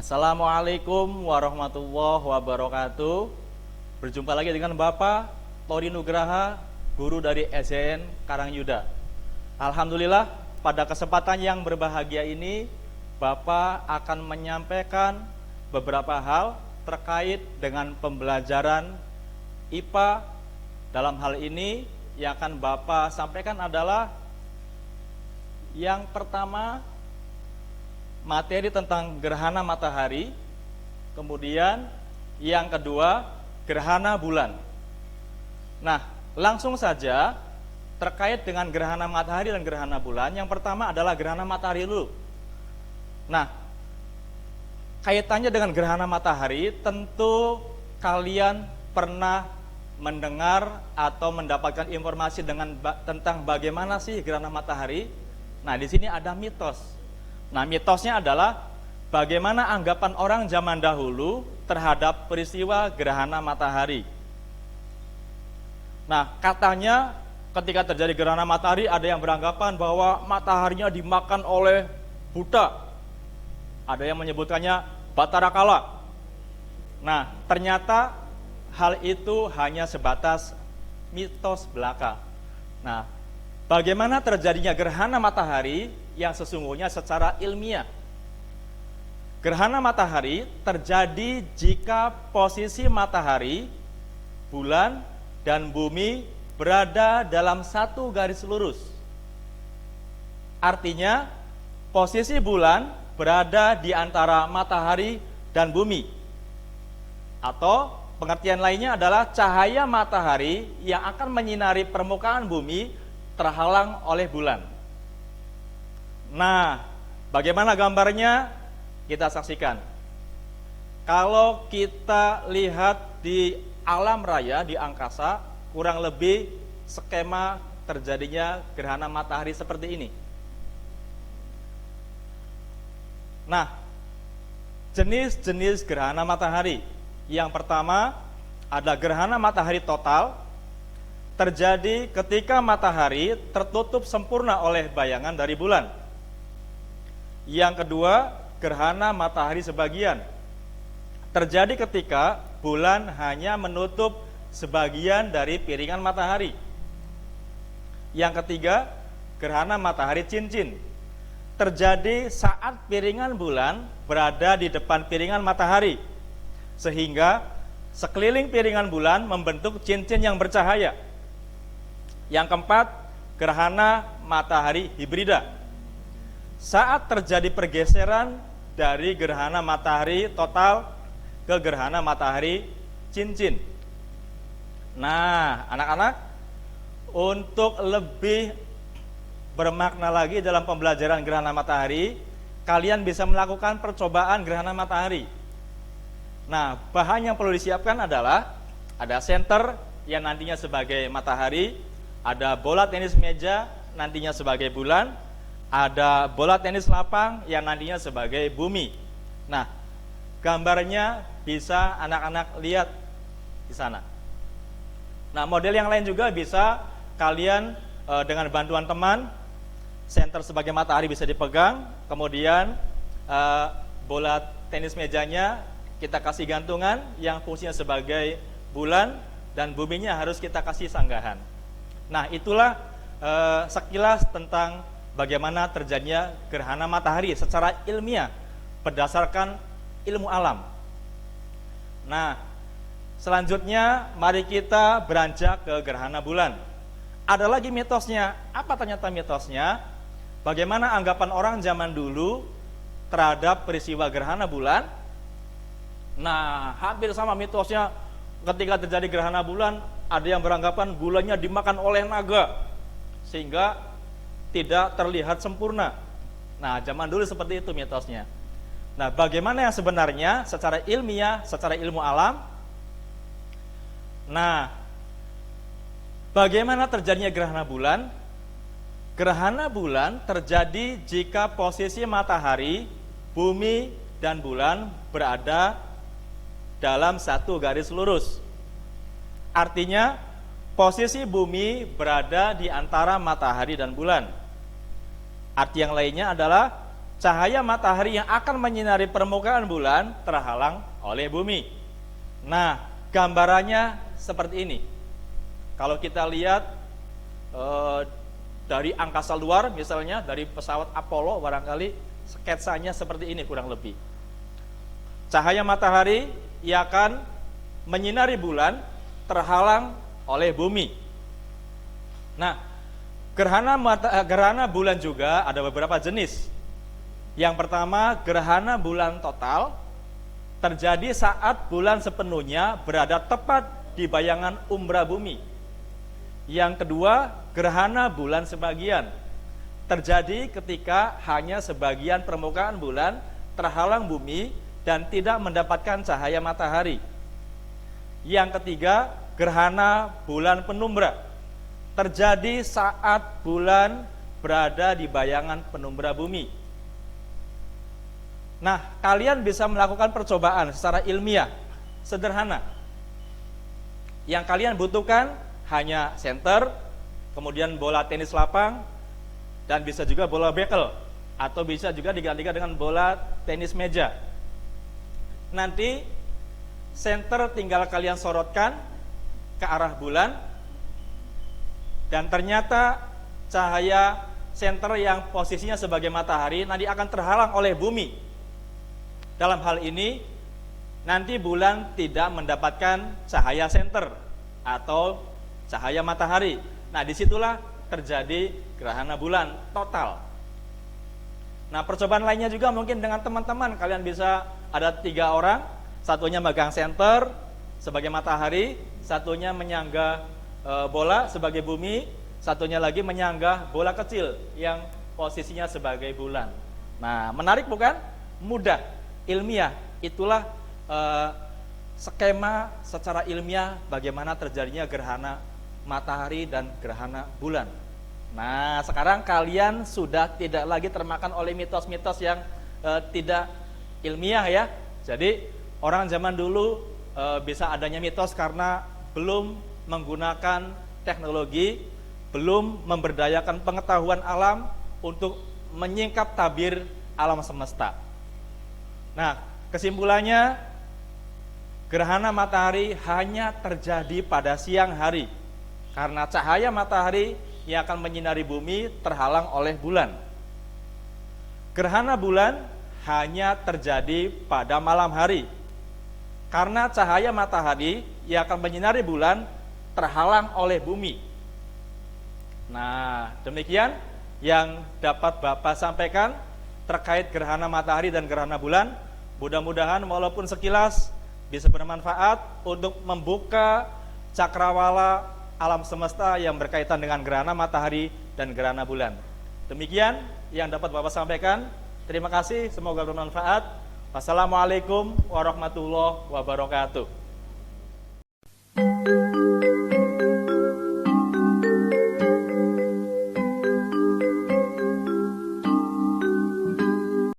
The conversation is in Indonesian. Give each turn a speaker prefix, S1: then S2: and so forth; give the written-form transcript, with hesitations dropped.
S1: Assalamualaikum warahmatullahi wabarakatuh. Berjumpa lagi dengan Bapak Tori Nugraha, guru dari SDN Karangyuda. Alhamdulillah, pada kesempatan yang berbahagia ini Bapak akan menyampaikan beberapa hal terkait dengan pembelajaran IPA. Dalam hal ini yang akan Bapak sampaikan adalah yang pertama, materi tentang gerhana matahari, kemudian yang kedua gerhana bulan. Nah, langsung saja terkait dengan gerhana matahari dan gerhana bulan. Yang pertama adalah gerhana matahari dulu. Nah, kaitannya dengan gerhana matahari, tentu kalian pernah mendengar atau mendapatkan informasi tentang bagaimana sih gerhana matahari. Nah, di sini ada mitos. Nah, mitosnya adalah bagaimana anggapan orang zaman dahulu terhadap peristiwa gerhana matahari. Nah, katanya ketika terjadi gerhana matahari ada yang beranggapan bahwa mataharinya dimakan oleh Buddha. Ada yang menyebutkannya Batara Kala. Nah, ternyata hal itu hanya sebatas mitos belaka. Nah, bagaimana terjadinya gerhana matahari yang sesungguhnya secara ilmiah? Gerhana matahari terjadi jika posisi matahari, bulan, dan bumi berada dalam satu garis lurus. Artinya, posisi bulan berada di antara matahari dan bumi. Atau pengertian lainnya adalah cahaya matahari yang akan menyinari permukaan bumi terhalang oleh bulan. Nah, bagaimana gambarnya? Kita saksikan. Kalau kita lihat di alam raya, di angkasa, kurang lebih skema terjadinya gerhana matahari seperti ini. Nah, jenis-jenis gerhana matahari. Yang pertama ada gerhana matahari total, terjadi ketika matahari tertutup sempurna oleh bayangan dari bulan. Yang kedua, gerhana matahari sebagian, terjadi ketika bulan hanya menutup sebagian dari piringan matahari. Yang ketiga, gerhana matahari cincin, terjadi saat piringan bulan berada di depan piringan matahari, sehingga sekeliling piringan bulan membentuk cincin yang bercahaya. Yang keempat, gerhana matahari hibrida, saat terjadi pergeseran dari gerhana matahari total ke gerhana matahari cincin. Nah, anak-anak, untuk lebih bermakna lagi dalam pembelajaran gerhana matahari, kalian bisa melakukan percobaan gerhana matahari. Nah, bahan yang perlu disiapkan adalah ada senter yang nantinya sebagai matahari, ada bola tenis meja nantinya sebagai bulan, ada bola tenis lapang yang nantinya sebagai bumi. Nah, gambarnya bisa anak-anak lihat di sana. Nah, model yang lain juga bisa kalian dengan bantuan teman, senter sebagai matahari bisa dipegang, kemudian bola tenis mejanya kita kasih gantungan yang fungsinya sebagai bulan, dan buminya harus kita kasih sanggahan. Nah, itulah sekilas tentang bagaimana terjadinya gerhana matahari secara ilmiah berdasarkan ilmu alam. Nah, selanjutnya mari kita beranjak ke gerhana bulan. Ada lagi mitosnya. Apa ternyata mitosnya? Bagaimana anggapan orang zaman dulu terhadap peristiwa gerhana bulan? Nah, hampir sama mitosnya. Ketika terjadi gerhana bulan, ada yang beranggapan bulannya dimakan oleh naga, sehingga tidak terlihat sempurna. Nah, zaman dulu seperti itu mitosnya. Nah, bagaimana yang sebenarnya secara ilmiah, secara ilmu alam? Nah, bagaimana terjadinya gerhana bulan? Gerhana bulan terjadi jika posisi matahari, bumi, dan bulan berada dalam satu garis lurus. Artinya, posisi bumi berada di antara matahari dan bulan. Arti yang lainnya adalah cahaya matahari yang akan menyinari permukaan bulan terhalang oleh bumi. Nah, gambarannya seperti ini. Kalau kita lihat dari angkasa luar, misalnya dari pesawat Apollo, barangkali sketsanya seperti ini kurang lebih. Cahaya matahari yang akan menyinari bulan terhalang oleh bumi. Nah, gerhana bulan juga ada beberapa jenis. Yang pertama, gerhana bulan total terjadi saat bulan sepenuhnya berada tepat di bayangan umbra bumi. Yang kedua, gerhana bulan sebagian terjadi ketika hanya sebagian permukaan bulan terhalang bumi dan tidak mendapatkan cahaya matahari. Yang ketiga, gerhana bulan penumbra terjadi saat bulan berada di bayangan penumbra bumi. Nah, kalian bisa melakukan percobaan secara ilmiah, sederhana. Yang kalian butuhkan hanya senter, kemudian bola tenis lapang, dan bisa juga bola bekel, atau bisa juga digantikan dengan bola tenis meja. Nanti senter tinggal kalian sorotkan ke arah bulan, dan ternyata cahaya senter yang posisinya sebagai matahari nanti akan terhalang oleh bumi. Dalam hal ini, nanti bulan tidak mendapatkan cahaya senter atau cahaya matahari. Nah, disitulah terjadi gerhana bulan total. Nah, percobaan lainnya juga mungkin dengan teman-teman. Kalian bisa ada 3 orang, satunya megang senter sebagai matahari, satunya menyangga bola sebagai bumi, satunya lagi menyanggah bola kecil yang posisinya sebagai bulan. Nah, menarik bukan? Mudah, ilmiah. Itulah skema secara ilmiah bagaimana terjadinya gerhana matahari dan gerhana bulan. Nah, sekarang kalian sudah tidak lagi termakan oleh mitos-mitos yang tidak ilmiah ya. Jadi orang zaman dulu bisa adanya mitos karena belum menggunakan teknologi, belum memberdayakan pengetahuan alam untuk menyingkap tabir alam semesta. Nah, kesimpulannya, gerhana matahari hanya terjadi pada siang hari karena cahaya matahari yang akan menyinari bumi terhalang oleh bulan. Gerhana bulan hanya terjadi pada malam hari karena cahaya matahari yang akan menyinari bulan terhalang oleh bumi. Nah, demikian yang dapat Bapak sampaikan terkait gerhana matahari dan gerhana bulan. Mudah-mudahan walaupun sekilas bisa bermanfaat untuk membuka cakrawala alam semesta yang berkaitan dengan gerhana matahari dan gerhana bulan. Demikian yang dapat Bapak sampaikan. Terima kasih, semoga bermanfaat. Wassalamualaikum warahmatullahi wabarakatuh.